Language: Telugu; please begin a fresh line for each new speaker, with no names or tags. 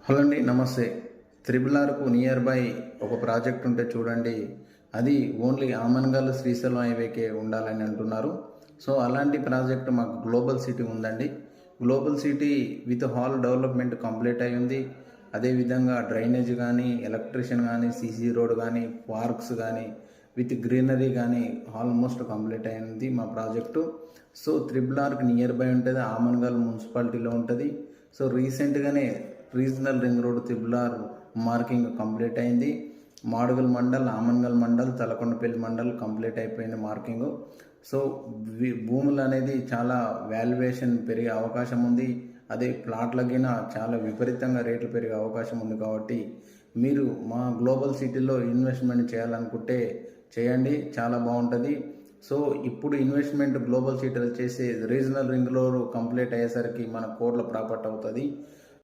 హలో అండి, నమస్తే. త్రిబుల్ ఆర్కు నియర్ బై ఒక ప్రాజెక్ట్ ఉంటే చూడండి. అది ఓన్లీ ఆమన్గల్ శ్రీశైలం హైవేకే ఉండాలని అంటున్నారు. సో అలాంటి ప్రాజెక్ట్ మాకు గ్లోబల్ సిటీ ఉందండి. Global city with hall development complete అయి ఉంది. అదేవిధంగా డ్రైనేజ్ కానీ, ఎలక్ట్రిషియన్ కానీ, సీసీ రోడ్ కానీ, పార్క్స్ కానీ, విత్ గ్రీనరీ కానీ ఆల్మోస్ట్ కంప్లీట్ అయింది మా ప్రాజెక్టు. సో త్రిబుల్ ఆర్కి నియర్ బై ఉంటుంది, ఆమన్గల్ మున్సిపాలిటీలో ఉంటుంది. సో రీసెంట్గానే regional ring road triple R marking complete అయింది. మాడుగల్ మండల్, ఆమన్గల్ మండల్, తలకొండపల్లి మండల్ కంప్లీట్ అయిపోయింది మార్కింగ్. సో భూములు అనేది చాలా వాల్యుయేషన్ పెరిగే అవకాశం ఉంది. అదే ప్లాట్లకిన చాలా విపరీతంగా రేట్లు పెరిగే అవకాశం ఉంది. కాబట్టి మీరు మా గ్లోబల్ సిటీలో ఇన్వెస్ట్మెంట్ చేయాలనుకుంటే చేయండి, చాలా బాగుంటుంది. సో ఇప్పుడు ఇన్వెస్ట్మెంట్ గ్లోబల్ సిటీలో చేసే రీజనల్ రింగ్ రోడ్ కంప్లీట్ అయ్యేసరికి మన కోట్ల ప్రాపర్టీ అవుతుంది.